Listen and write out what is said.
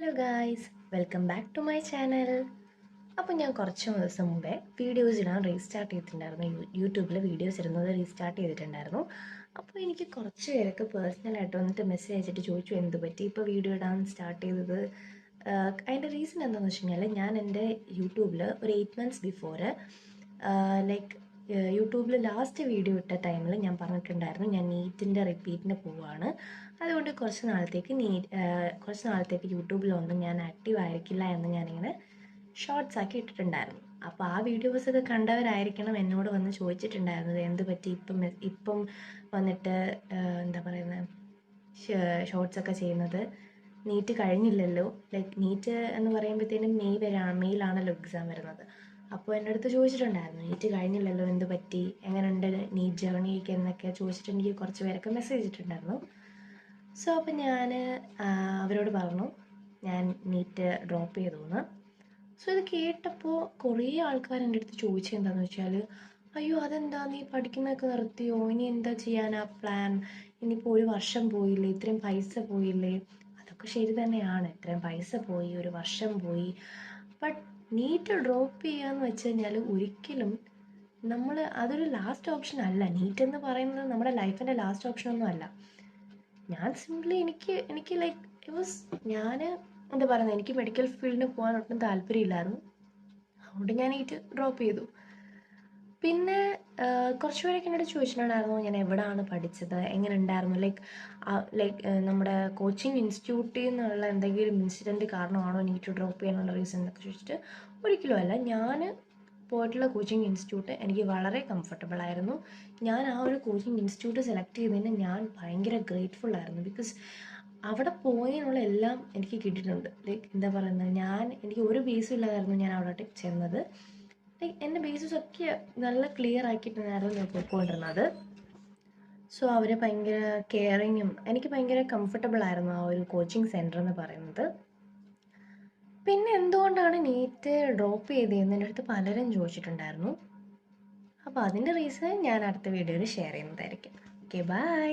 Hello guys, welcome back to my channel. അപ്പോൾ ഞാൻ കുറച്ച് ദിവസം മുമ്പേ വീഡിയോസ് ഇടാൻ റീസ്റ്റാർട്ട് ചെയ്തിട്ടുണ്ടായിരുന്നു. യൂട്യൂബിൽ വീഡിയോസ് ഇടുന്നത് റീസ്റ്റാർട്ട് ചെയ്തിട്ടുണ്ടായിരുന്നു. അപ്പോൾ എനിക്ക് കുറച്ച് പേരൊക്കെ പേഴ്സണലായിട്ട് വന്നിട്ട് മെസ്സേജ് അയച്ചിട്ട് ചോദിച്ചു എന്ത് പറ്റി ഇപ്പോൾ വീഡിയോ ഇടാൻ സ്റ്റാർട്ട് ചെയ്തത്. അതിൻ്റെ റീസൺ എന്താണെന്ന് വെച്ച് കഴിഞ്ഞാൽ ഞാൻ എൻ്റെ യൂട്യൂബിൽ ഒരു 8 months ബിഫോർ ലൈക്ക് യൂട്യൂബിൽ ലാസ്റ്റ് വീഡിയോ ഇട്ട ടൈമിൽ ഞാൻ പറഞ്ഞിട്ടുണ്ടായിരുന്നു ഞാൻ നീറ്റിൻ്റെ റിപ്പീറ്റിന് പോവുകയാണ്. അതുകൊണ്ട് കുറച്ച് നാളത്തേക്ക് യൂട്യൂബിലൊന്നും ഞാൻ ആക്റ്റീവ് ആയിരിക്കില്ല എന്ന് ഞാനിങ്ങനെ ഷോർട്സ് ആക്കി ഇട്ടിട്ടുണ്ടായിരുന്നു. അപ്പോൾ ആ വീഡിയോസൊക്കെ കണ്ടവരായിരിക്കണം എന്നോട് വന്ന് ചോദിച്ചിട്ടുണ്ടായിരുന്നത് എന്ത് പറ്റി ഇപ്പം വന്നിട്ട് എന്താ പറയുന്നത് ഷോർട്സൊക്കെ ചെയ്യുന്നത്. നീറ്റ് കഴിഞ്ഞില്ലല്ലോ, ലൈക്ക് നീറ്റ് എന്ന് പറയുമ്പോഴത്തേനും മെയ്യിലാണല്ലോ എക്സാം വരുന്നത്. അപ്പോൾ എൻ്റെ അടുത്ത് ചോദിച്ചിട്ടുണ്ടായിരുന്നു നീറ്റ് കഴിഞ്ഞില്ലല്ലോ എന്ത് പറ്റി, എങ്ങനെയുണ്ട് നീറ്റ് ജേർണിയൊക്കെ എന്നൊക്കെ ചോദിച്ചിട്ട് എനിക്ക് കുറച്ച് പേരൊക്കെ മെസ്സേജ് ഇട്ടിട്ടുണ്ടായിരുന്നു. സോ അപ്പം ഞാൻ അവരോട് പറഞ്ഞു ഞാൻ നീറ്റ് ഡ്രോപ്പ് ചെയ്തു എന്ന്. സോ ഇത് കേട്ടപ്പോൾ കുറേ ആൾക്കാർ എൻ്റെ അടുത്ത് ചോദിച്ചത് എന്താണെന്ന് വെച്ചാൽ, അയ്യോ അതെന്താ നീ പഠിക്കുന്നതൊക്കെ നിർത്തിയോ, ഇനി എന്താ ചെയ്യാനാ പ്ലാൻ, ഇനിയിപ്പോൾ ഒരു വർഷം പോയില്ലേ, ഇത്രയും പൈസ പോയില്ലേ. അതൊക്കെ ശരി തന്നെയാണ്, ഇത്രയും പൈസ പോയി, ഒരു വർഷം പോയി. ബട്ട് നീറ്റ് ഡ്രോപ്പ് ചെയ്യാന്ന് വെച്ച് കഴിഞ്ഞാൽ ഒരിക്കലും അതൊരു ലാസ്റ്റ് ഓപ്ഷൻ അല്ല. നീറ്റ് എന്ന് പറയുന്നത് നമ്മുടെ ലൈഫിൻ്റെ ലാസ്റ്റ് ഓപ്ഷനൊന്നും അല്ല. ഞാൻ സിംപ്ലി എനിക്ക് ലൈക്ക് ഞാൻ എന്താ പറയുന്നത്, എനിക്ക് മെഡിക്കൽ ഫീൽഡിന് പോകാൻ ഒട്ടും താല്പര്യമില്ലായിരുന്നു. അതുകൊണ്ട് ഞാൻ നീറ്റ് ഡ്രോപ്പ് ചെയ്തു. പിന്നെ കുറച്ച് പേരൊക്കെ എന്നോട് ചോദിച്ചിട്ടുണ്ടായിരുന്നു ഞാൻ എവിടെയാണ് പഠിച്ചത്, എങ്ങനെ ഉണ്ടായിരുന്നു, നമ്മുടെ കോച്ചിങ് ഇൻസ്റ്റിറ്റ്യൂട്ടിൽ നിന്നുള്ള എന്തെങ്കിലും ഇൻസിഡൻറ്റ് കാരണമാണോ നീറ്റ് ഡ്രോപ്പ് ചെയ്യാനുള്ള റീസൺ എന്നൊക്കെ ചോദിച്ചിട്ട് ഒരിക്കലും അല്ല. ഞാൻ പോയിട്ടുള്ള കോച്ചിങ് ഇൻസ്റ്റിറ്റ്യൂട്ട് എനിക്ക് വളരെ കംഫർട്ടബിൾ ആയിരുന്നു. ഞാൻ ആ ഒരു കോച്ചിങ് ഇൻസ്റ്റിറ്റ്യൂട്ട് സെലക്ട് ചെയ്തതിന് ഞാൻ ഭയങ്കര ഗ്രേറ്റ്ഫുൾ ആയിരുന്നു. ബിക്കോസ് അവിടെ പോയതിനുള്ള എല്ലാം എനിക്ക് കിട്ടിയിട്ടുണ്ട്. ലൈക്ക് എന്താ പറയുന്നത്, എനിക്ക് ഒരു ബേസും ഇല്ലാതായിരുന്നു ഞാൻ അവിടെ ചെന്നത്. ലൈക്ക് എൻ്റെ ബേസിസ് ഒക്കെ നല്ല ക്ലിയർ ആക്കിയിട്ടായിരുന്നു ഞാൻ പോയിക്കൊണ്ടിരുന്നത്. സോ അവർ ഭയങ്കര കെയറിങ്ങും എനിക്ക് ഭയങ്കര കംഫർട്ടബിൾ ആയിരുന്നു ആ ഒരു കോച്ചിങ് സെൻറ്റർ എന്ന് പറയുന്നത്. പിന്നെ എന്തുകൊണ്ടാണ് നീറ്റ് ഡ്രോപ്പ് ചെയ്തതെന്ന് എൻ്റെ അടുത്ത് പലരും ചോദിച്ചിട്ടുണ്ടായിരുന്നു. അപ്പോൾ അതിൻ്റെ റീസൺ ഞാൻ അടുത്ത വീഡിയോയിൽ ഷെയർ ചെയ്യുന്നതായിരിക്കും. Okay, by.